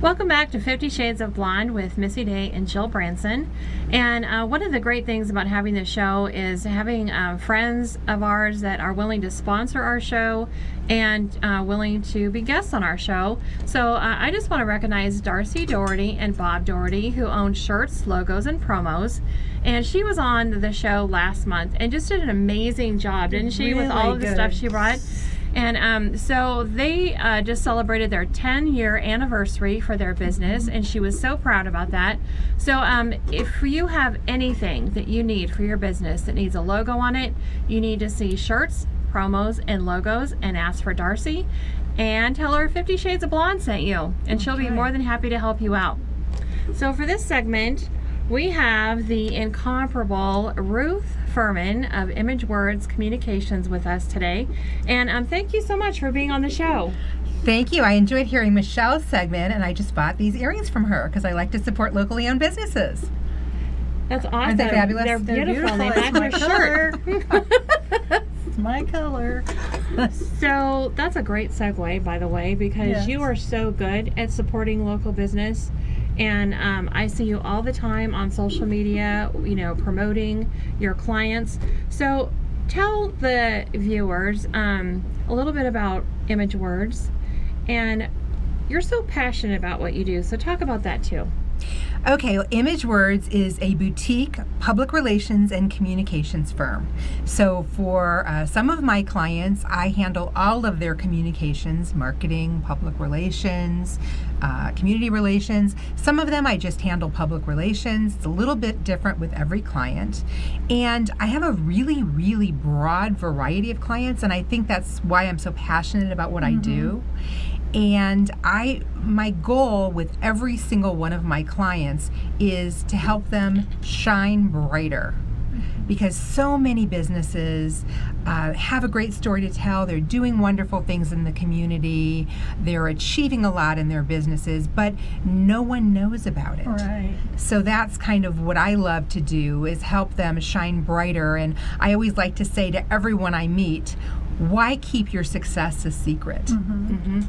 Welcome back to 50 Shades of Blonde with Missy Day and Jill Branson. And one of the great things about having this show is having friends of ours that are willing to sponsor our show and willing to be guests on our show. So I just want to recognize Darcy Doherty and Bob Doherty, who own shirts, logos, and promos. And she was on the show last month and just did an amazing job, didn't she, with all of the stuff she brought? And so they just celebrated their 10-year anniversary for their business, and she was so proud about that. So if you have anything that you need for your business that needs a logo on it, you need to see shirts, promos, and logos, and ask for Darcy, and tell her 50 Shades of Blonde sent you, and she'll be more than happy to help you out. So for this segment, we have the incomparable Ruth Furman of Image Words Communications with us today. And thank you so much for being on the show. Thank you. I enjoyed hearing Michelle's segment, and I just bought these earrings from her because I like to support locally owned businesses. That's awesome. Aren't they fabulous? They're beautiful. They match your shirt. It's my color. So that's a great segue, by the way, because you are so good at supporting local business. And I see you all the time on social media, promoting your clients. So tell the viewers a little bit about Image Words. And you're so passionate about what you do, so talk about that too. Okay, well, Image Words is a boutique public relations and communications firm. So for some of my clients, I handle all of their communications, marketing, public relations, community relations. Some of them I just handle public relations. It's a little bit different with every client. And I have a really, really broad variety of clients, and I think that's why I'm so passionate about what I do. And my goal with every single one of my clients is to help them shine brighter, because so many businesses have a great story to tell. They're doing wonderful things in the community. They're achieving a lot in their businesses, but no one knows about it. Right. So that's kind of what I love to do, is help them shine brighter. And I always like to say to everyone I meet, why keep your success a secret?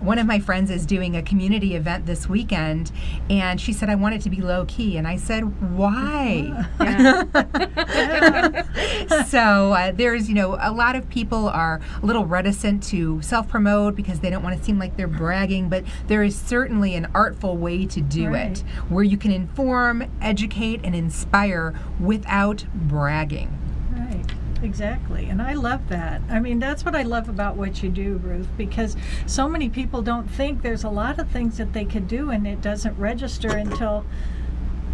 One of my friends is doing a community event this weekend, and she said, I want it to be low key. And I said, why? So there's, a lot of people are a little reticent to self-promote because they don't want to seem like they're bragging, but there is certainly an artful way to do it, where you can inform, educate, and inspire without bragging. Right. Exactly. And I love that. I mean, that's what I love about what you do, Ruth, because so many people don't think there's a lot of things that they could do, and it doesn't register until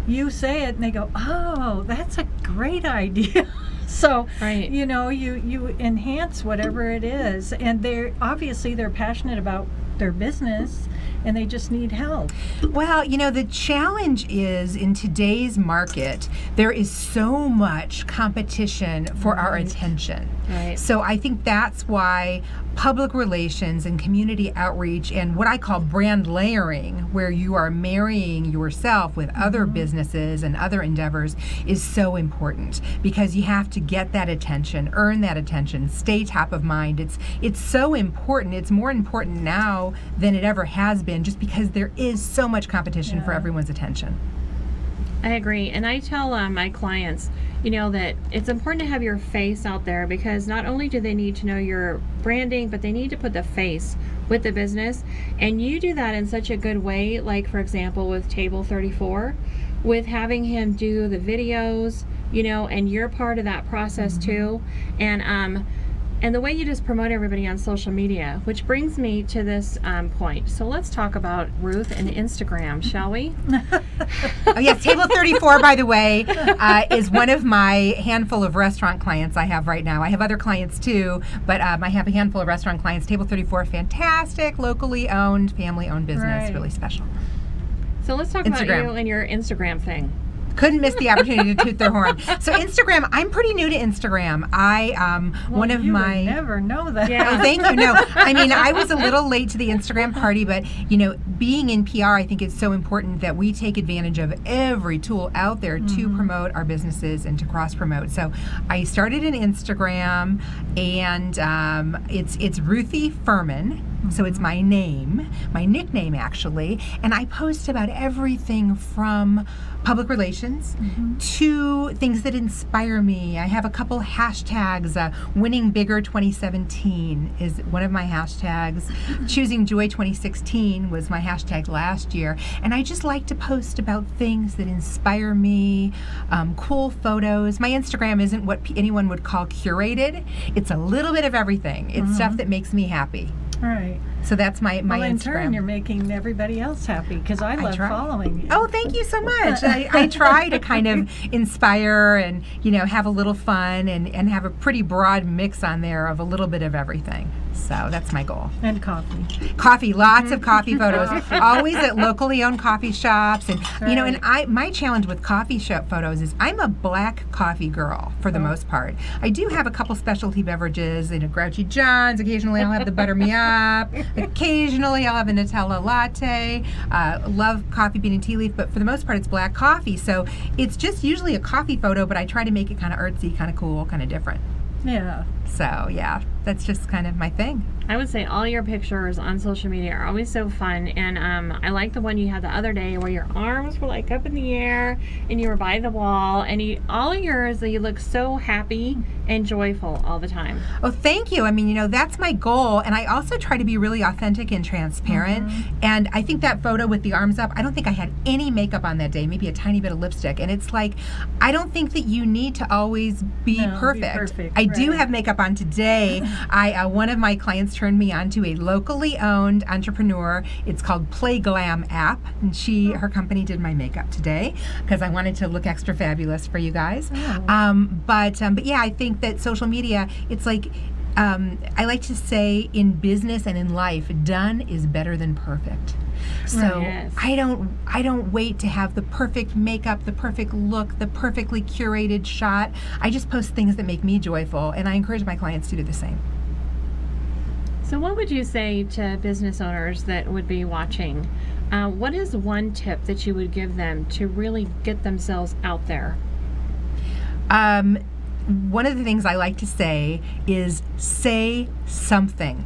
you say it and they go, oh, that's a great idea. So, you enhance whatever it is, and they're passionate about their business, and they just need help. Well, the challenge is, in today's market, there is so much competition for our attention. Right. So I think that's why public relations and community outreach and what I call brand layering, where you are marrying yourself with other businesses and other endeavors, is so important, because you have to get that attention, earn that attention, stay top of mind. It's so important. It's more important now than it ever has been, just because there is so much competition for everyone's attention. I agree. And I tell my clients, that it's important to have your face out there, because not only do they need to know your branding, but they need to put the face with the business. And you do that in such a good way, like, for example, with Table 34, with having him do the videos, and you're part of that process too. And the way you just promote everybody on social media, which brings me to this point. So let's talk about Ruth and Instagram, shall we? Oh, yes, Table 34, by the way, is one of my handful of restaurant clients I have right now. I have other clients too, but I have a handful of restaurant clients. Table 34, fantastic, locally owned, family-owned business, really special. So let's talk about you and your Instagram thing. Couldn't miss the opportunity to toot their horn. So Instagram, I'm pretty new to Instagram. One of my... You would never know that. Yeah. Oh, thank you. No, I mean, I was a little late to the Instagram party, but, being in PR, I think it's so important that we take advantage of every tool out there to promote our businesses and to cross-promote. So I started an Instagram, and it's Ruthie Furman. So it's my name, my nickname actually, and I post about everything from public relations to things that inspire me. I have a couple hashtags. Winning Bigger 2017 is one of my hashtags. Choosing Joy 2016 was my hashtag last year. And I just like to post about things that inspire me, cool photos. My Instagram isn't what anyone would call curated. It's a little bit of everything. It's stuff that makes me happy. Right. So that's my Well, in Instagram. turn, you're making everybody else happy because I love try. following you. Oh, thank you so much. I try to kind of inspire and, have a little fun and have a pretty broad mix on there of a little bit of everything. So that's my goal. And coffee. Coffee, lots of coffee photos. Always at locally owned coffee shops. And, my challenge with coffee shop photos is I'm a black coffee girl for the most part. I do have a couple specialty beverages, Grouchy John's. Occasionally I'll have the Butter Me Up. Occasionally I'll have a Nutella latte. Love coffee bean and tea leaf, but for the most part it's black coffee. So it's just usually a coffee photo, but I try to make it kind of artsy, kind of cool, kind of different. Yeah. So yeah, that's just kind of my thing. I would say all your pictures on social media are always so fun, and I like the one you had the other day where your arms were like up in the air and you were by the wall, and all of yours, you look so happy and joyful all the time. Oh, thank you. I mean, that's my goal, and I also try to be really authentic and transparent. And I think that photo with the arms up, I don't think I had any makeup on that day, maybe a tiny bit of lipstick, and it's like, I don't think that you need to always be perfect. I do right. have makeup on today. One of my clients turned me on to a locally owned entrepreneur. It's called Play Glam app, and her company did my makeup today because I wanted to look extra fabulous for you guys. But yeah, I think that social media, it's like, I like to say in business and in life, done is better than perfect. So Yes. I don't wait to have the perfect makeup, the perfect look, the perfectly curated shot. I just post things that make me joyful, and I encourage my clients to do the same. So what would you say to business owners that would be watching? What is one tip that you would give them to really get themselves out there? One of the things I like to say is say something.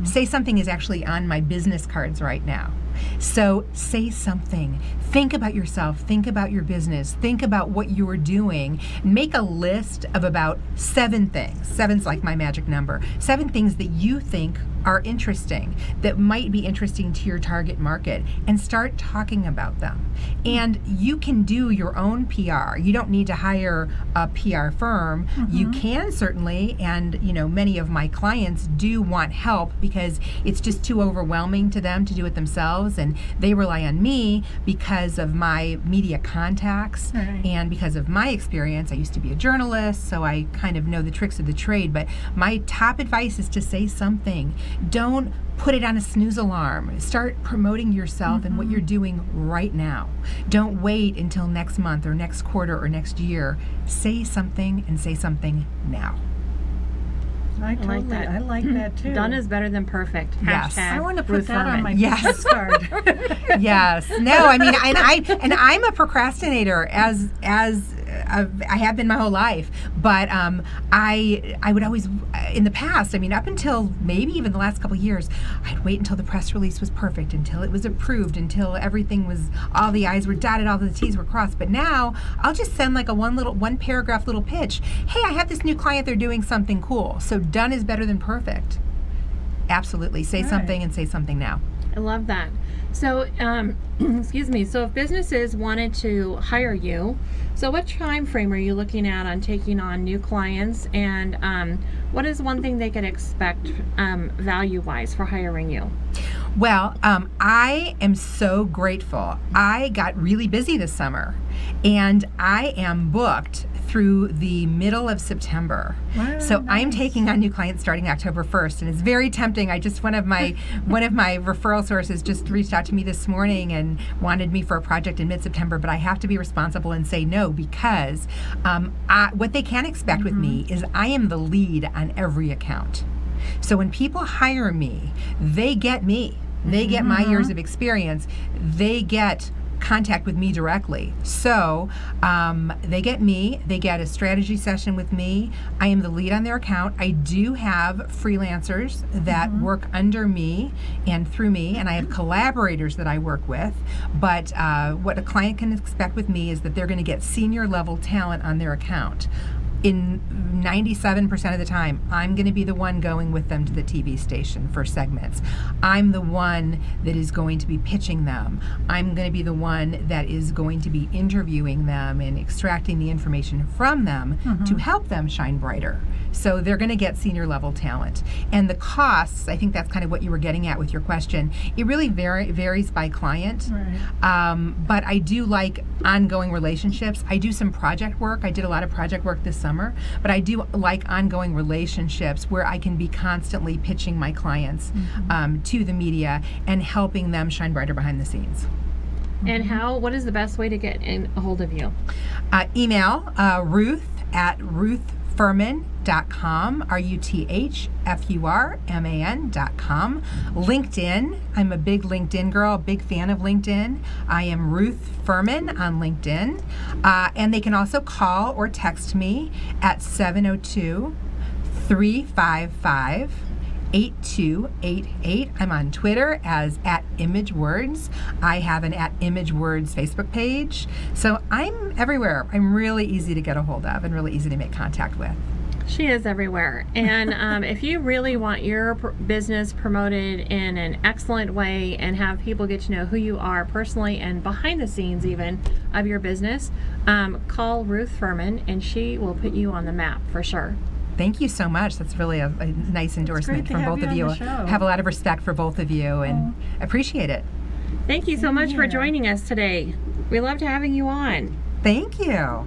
Say something is actually on my business cards right now. So say something. Think about yourself. Think about your business. Think about what you are doing. Make a list of about 7 things. 7's like my magic number. 7 things that you think are interesting, that might be interesting to your target market, and start talking about them. And you can do your own PR. You don't need to hire a PR firm. You can certainly, and many of my clients do want help because it's just too overwhelming to them to do it themselves, and they rely on me because of my media contacts and because of my experience. I used to be a journalist, so I kind of know the tricks of the trade, but my top advice is to say something. Don't put it on a snooze alarm. Start promoting yourself and what you're doing right now. Don't wait until next month or next quarter or next year. Say something, and say something now. I like that. I like that too. Done is better than perfect. Yes. Hashtag I want to put Ruth that on Furman. my Yes. business card. Yes. No, I mean, and I'm a procrastinator as I have been my whole life. But I would always, in the past, I mean, up until maybe even the last couple of years, I'd wait until the press release was perfect, until it was approved, until everything was, all the I's were dotted, all the T's were crossed. But now I'll just send like a one paragraph little pitch. Hey, I have this new client. They're doing something cool. So done is better than perfect. Absolutely. Say something and say something now. I love that. So, excuse me. So, if businesses wanted to hire you, so what time frame are you looking at on taking on new clients, and what is one thing they could expect value-wise for hiring you? Well, I am so grateful. I got really busy this summer, and I am booked through the middle of September. Wow, So I'm nice. taking on new clients starting October 1st, and it's very tempting. One of my referral sources just reached out to me this morning and wanted me for a project in mid-September, but I have to be responsible and say no because what they can expect with me is I am the lead on every account. So when people hire me, they get me. They get my years of experience. They get contact with me directly. So they get me, they get a strategy session with me. I am the lead on their account. I do have freelancers that work under me and through me, and I have collaborators that I work with. But what a client can expect with me is that they're going to get senior level talent on their account. In 97% of the time, I'm going to be the one going with them to the TV station for segments. I'm the one that is going to be pitching them. I'm going to be the one that is going to be interviewing them and extracting the information from them to help them shine brighter. So they're going to get senior level talent. And the costs, I think that's kind of what you were getting at with your question, it really varies by client. Right. But I do like ongoing relationships. I do some project work. I did a lot of project work this summer, but I do like ongoing relationships where I can be constantly pitching my clients to the media and helping them shine brighter behind the scenes. And what is the best way to get in a hold of you? Email Ruth at ruthfurman.com, RuthFurman.com. LinkedIn, I'm a big LinkedIn girl, a big fan of LinkedIn. I am Ruth Furman on LinkedIn. And they can also call or text me at 702-355-8288. I'm on Twitter as @ImageWords. I have an @ImageWords Facebook page. So I'm everywhere. I'm really easy to get a hold of and really easy to make contact with. She is everywhere. And if you really want your business promoted in an excellent way and have people get to know who you are personally and behind the scenes even of your business, call Ruth Furman and she will put you on the map for sure. Thank you so much. That's really a nice endorsement to from have both you of on you. the show. I have a lot of respect for both of you and appreciate it. Thank you so much for here. joining us today. We loved having you on. Thank you.